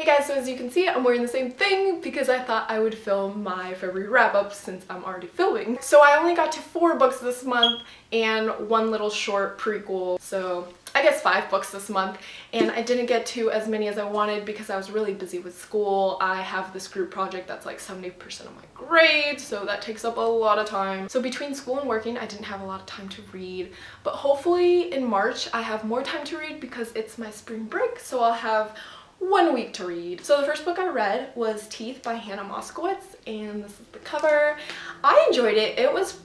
Hey guys, so as you can see, I'm wearing the same thing because I thought I would film my February wrap-up since I'm already filming. So I only got to 4 books this month and 1 little short prequel, so I guess 5 books this month, and I didn't get to as many as I wanted because I was really busy with school. I have this group project that's like 70% of my grades, so that takes up a lot of time. So between school and working, I didn't have a lot of time to read, but hopefully in March I have more time to read because it's my spring break, so I'll have 1 week to read. So the first book I read was Teeth by Hannah Moskowitz, and this is the cover. I enjoyed it. It was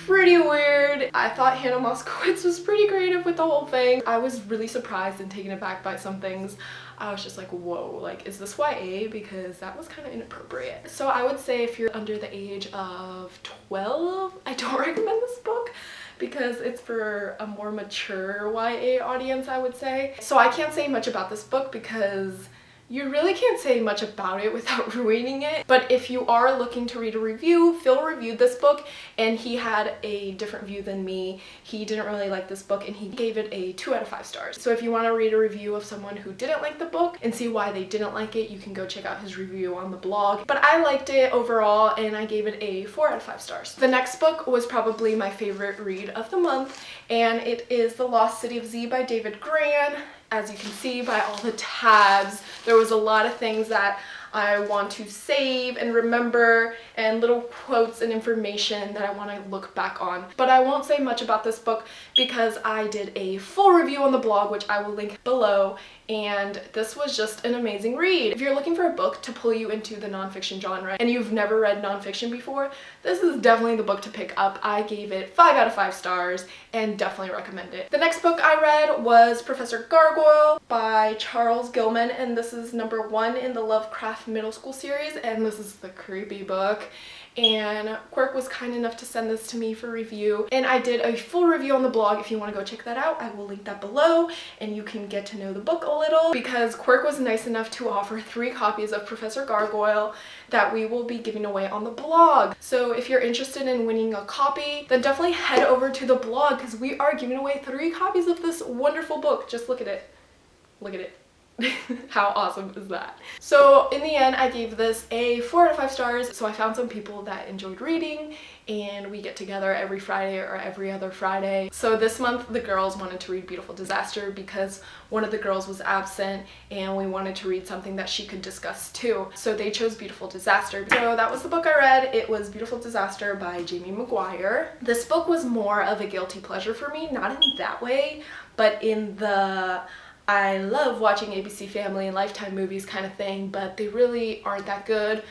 pretty weird. I thought Hannah Moskowitz was pretty creative with the whole thing. I was really surprised and taken aback by some things. I was just like, whoa, like, is this YA? Because that was kind of inappropriate. So I would say if you're under the age of 12, I don't recommend this book because it's for a more mature YA audience, I would say. So I can't say much about this book because you really can't say much about it without ruining it. But if you are looking to read a review, Phil reviewed this book and he had a different view than me. He didn't really like this book and he gave it a 2 out of 5 stars. So if you want to read a review of someone who didn't like the book and see why they didn't like it, you can go check out his review on the blog. But I liked it overall and I gave it a 4 out of 5 stars. The next book was probably my favorite read of the month, and it is The Lost City of Z by David Grann. As you can see by all the tabs, there was a lot of things that I want to save and remember and little quotes and information that I want to look back on. But I won't say much about this book because I did a full review on the blog, which I will link below, and this was just an amazing read. If you're looking for a book to pull you into the nonfiction genre and you've never read nonfiction before, this is definitely the book to pick up. I gave it 5 out of 5 stars and definitely recommend it. The next book I read was Professor Gargoyle by Charles Gilman, and this is number 1 in the Lovecraft Middle School series, and this is the creepy book. And Quirk was kind enough to send this to me for review, and I did a full review on the blog. If you want to go check that out, I will link that below and you can get to know the book a little, because Quirk was nice enough to offer 3 copies of Professor Gargoyle that we will be giving away on the blog. So if you're interested in winning a copy, then definitely head over to the blog because we are giving away 3 copies of this wonderful book. Just look at it. Look at it. How awesome is that? So in the end, I gave this a 4 out of 5 stars. So I found some people that enjoyed reading and we get together every Friday or every other Friday. So this month the girls wanted to read Beautiful Disaster because one of the girls was absent and we wanted to read something that she could discuss too. So they chose Beautiful Disaster. So that was the book I read. It was Beautiful Disaster by Jamie Maguire. This book was more of a guilty pleasure for me, not in that way, but in the I love watching ABC Family and Lifetime movies kind of thing, but they really aren't that good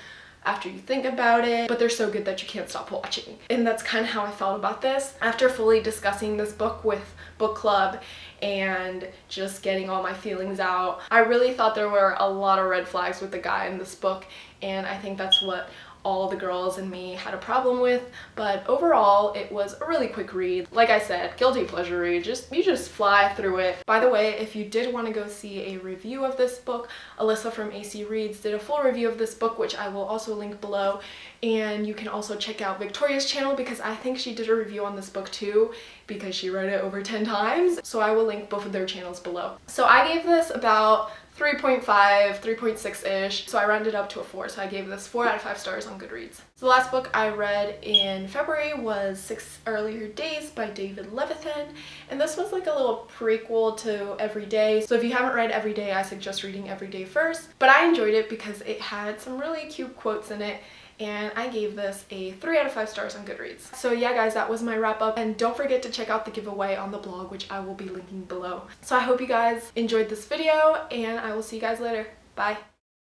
after you think about it, but they're so good that you can't stop watching. And that's kind of how I felt about this. After fully discussing this book with book club and just getting all my feelings out, I really thought there were a lot of red flags with the guy in this book, and I think that's what all the girls and me had a problem with. But overall it was a really quick read. Like I said, guilty pleasure read, you just fly through it. By the way, if you did want to go see a review of this book, Alyssa from ACReads did a full review of this book, which I will also link below, and you can also check out Victoria's channel because I think she did a review on this book too because she read it over 10 times. So I will link both of their channels below. So I gave this about 3.5, 3.6-ish, so I rounded up to a 4, so I gave this 4 out of 5 stars on Goodreads. So the last book I read in February was 6 Earlier Days by David Levithan, and this was like a little prequel to Everyday. So if you haven't read Everyday, I suggest reading Everyday first, but I enjoyed it because it had some really cute quotes in it, and I gave this a 3 out of 5 stars on Goodreads. So yeah guys, that was my wrap up, and don't forget to check out the giveaway on the blog, which I will be linking below. So I hope you guys enjoyed this video, and I will see you guys later. Bye!